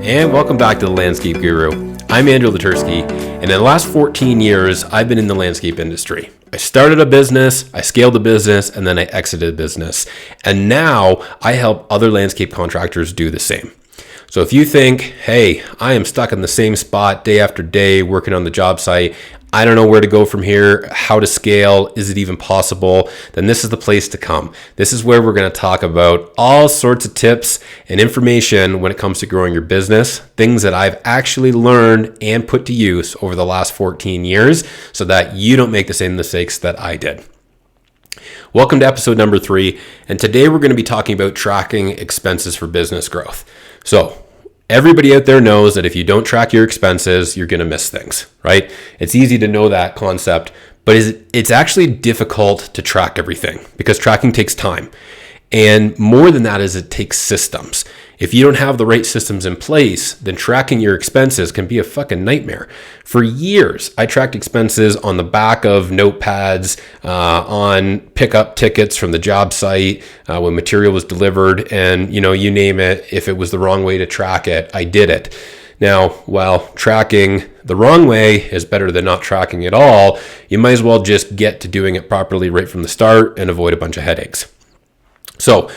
And welcome back to the Landscape Guru. I'm Andrew Latursky, and in the last 14 years, I've been in the landscape industry. I started a business, I scaled a business, and then I exited a business. And now I help other landscape contractors do the same. So if you think, hey, I am stuck in the same spot day after day working on the job site, I don't know where to go from here, how to scale, is it even possible? Then this is the place to come. This is where we're going to talk about all sorts of tips and information when it comes to growing your business, things that I've actually learned and put to use over the last 14 years so that you don't make the same mistakes that I did. Welcome to episode number 3, and today we're going to be talking about tracking expenses for business growth. So everybody out there knows that if you don't track your expenses, you're going to miss things, right? It's easy to know that concept, but it's actually difficult to track everything because tracking takes time. And more than that is it takes systems. If you don't have the right systems in place, then tracking your expenses can be a fucking nightmare. For years, I tracked expenses on the back of notepads, on pickup tickets from the job site, when material was delivered, and you name it. If it was the wrong way to track it, I did it. Now, while tracking the wrong way is better than not tracking at all, you might as well just get to doing it properly right from the start and avoid a bunch of headaches. So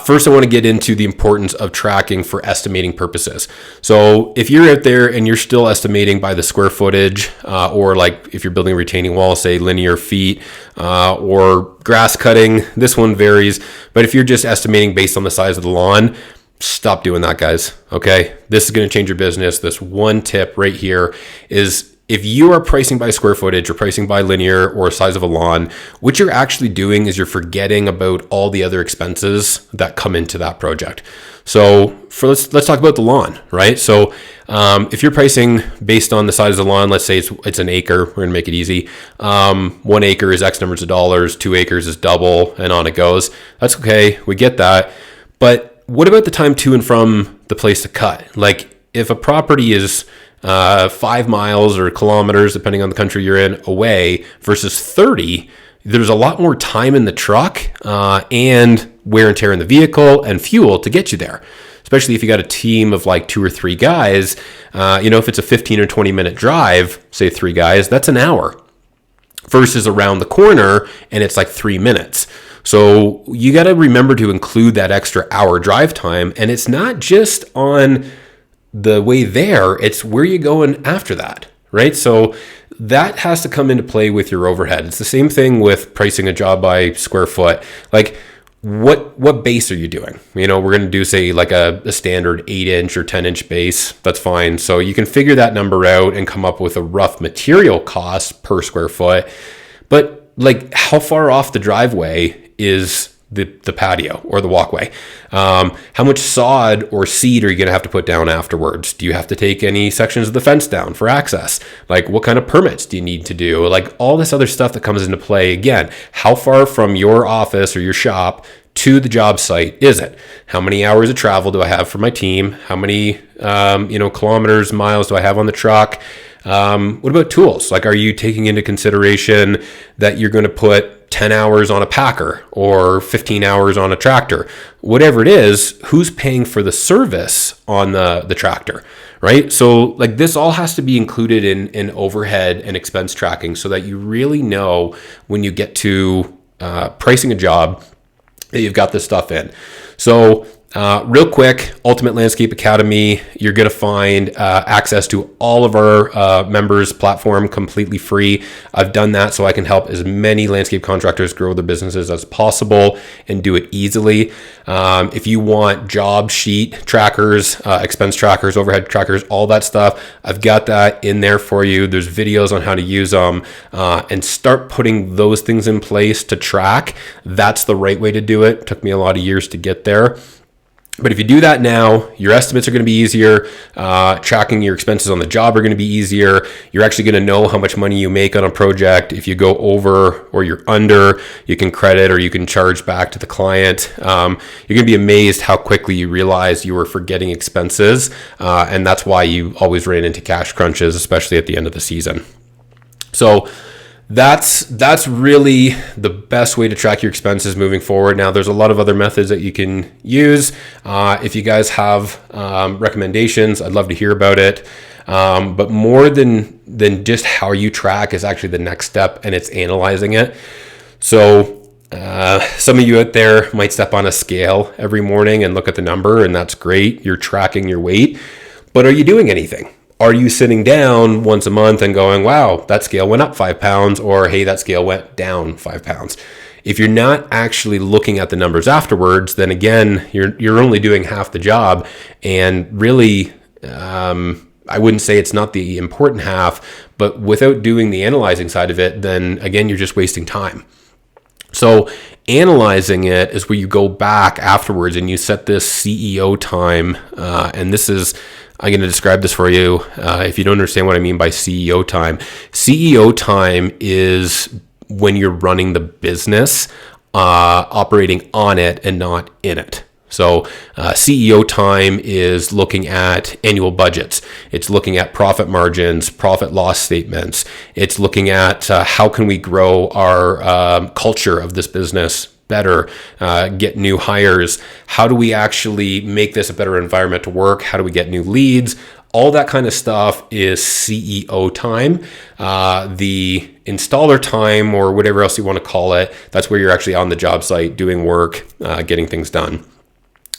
first I want to get into the importance of tracking for estimating purposes. So if you're out there and you're still estimating by the square footage, or like if you're building a retaining wall, say linear feet, or grass cutting, this one varies. But if you're just estimating based on the size of the lawn, stop doing that, guys. Okay. This is going to change your business. This one tip right here is, if you are pricing by square footage or pricing by linear or size of a lawn, what you're actually doing is you're forgetting about all the other expenses that come into that project. So let's talk about the lawn, right? So if you're pricing based on the size of the lawn, let's say it's an acre, we're gonna make it easy. 1 acre is X numbers of dollars, 2 acres is double, and on it goes. That's okay, we get that. But what about the time to and from the place to cut? Like if a property is 5 miles or kilometers, depending on the country you're in, away versus 30, there's a lot more time in the truck and wear and tear in the vehicle and fuel to get you there. Especially if you got a team of like 2 or 3 guys, if it's a 15 or 20 minute drive, say 3 guys, that's an hour versus around the corner and it's like 3 minutes. So you got to remember to include that extra hour drive time, and it's not just on the way there, it's where you going after that, right? So that has to come into play with your overhead. It's the same thing with pricing a job by square foot. Like what base are you doing? We're going to do say like a standard 8-inch or 10-inch base. That's fine. So you can figure that number out and come up with a rough material cost per square foot. But like how far off the driveway is the patio or the walkway? How much sod or seed are you going to have to put down afterwards? Do you have to take any sections of the fence down for access? Like what kind of permits do you need to do? Like all this other stuff that comes into play. Again, how far from your office or your shop to the job site is it? How many hours of travel do I have for my team? How many kilometers, miles do I have on the truck? What about tools? Like, are you taking into consideration that you're going to put 10 hours on a packer or 15 hours on a tractor? Whatever it is, who's paying for the service on the tractor, right? So like this all has to be included in overhead and expense tracking so that you really know when you get to pricing a job that you've got this stuff in. So real quick, Ultimate Landscape Academy, you're going to find access to all of our members platform completely free. I've done that so I can help as many landscape contractors grow their businesses as possible and do it easily. If you want job sheet trackers, expense trackers, overhead trackers, all that stuff, I've got that in there for you. There's videos on how to use them and start putting those things in place to track. That's the right way to do it. It took me a lot of years to get there. But if you do that now, your estimates are going to be easier. Tracking your expenses on the job are going to be easier. You're actually going to know how much money you make on a project. If you go over or you're under, you can credit or you can charge back to the client. You're going to be amazed how quickly you realize you were forgetting expenses. And that's why you always ran into cash crunches, especially at the end of the season. So that's really the best way to track your expenses moving forward. Now, there's a lot of other methods that you can use. If you guys have recommendations, I'd love to hear about it. But more than just how you track is actually the next step, and it's analyzing it. So some of you out there might step on a scale every morning and look at the number, and that's great. You're tracking your weight, but are you doing anything? Are you sitting down once a month and going, wow, that scale went up 5 pounds, or hey, that scale went down 5 pounds? If you're not actually looking at the numbers afterwards, then again, you're only doing half the job. And really, I wouldn't say it's not the important half, but without doing the analyzing side of it, then again, you're just wasting time. So analyzing it is where you go back afterwards and you set this CEO time. And this is, I'm going to describe this for you. If you don't understand what I mean by CEO time is when you're running the business, operating on it and not in it. So CEO time is looking at annual budgets. It's looking at profit margins, profit loss statements. It's looking at how can we grow our culture of this business better, get new hires. How do we actually make this a better environment to work? How do we get new leads? All that kind of stuff is CEO time. The installer time, or whatever else you want to call it, that's where you're actually on the job site doing work, getting things done.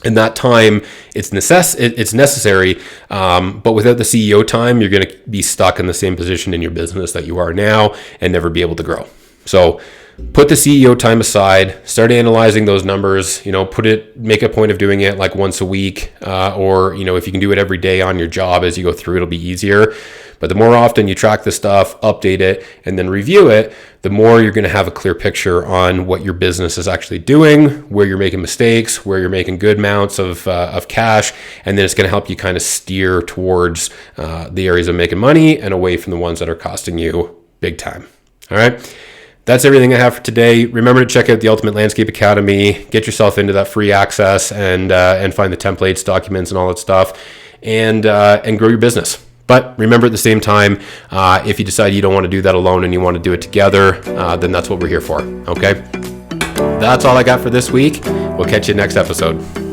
And that time, it's necessary, but without the CEO time, you're going to be stuck in the same position in your business that you are now and never be able to grow. So put the CEO time aside, start analyzing those numbers, make a point of doing it like once a week, or, if you can do it every day on your job as you go through, it'll be easier. But the more often you track the stuff, update it, and then review it, the more you're going to have a clear picture on what your business is actually doing, where you're making mistakes, where you're making good amounts of cash, and then it's going to help you kind of steer towards the areas of making money and away from the ones that are costing you big time. All right. That's everything I have for today. Remember to check out the Ultimate Landscape Academy, get yourself into that free access and find the templates, documents, and all that stuff, and grow your business. But remember at the same time, if you decide you don't want to do that alone and you want to do it together, then that's what we're here for. Okay? That's all I got for this week. We'll catch you next episode.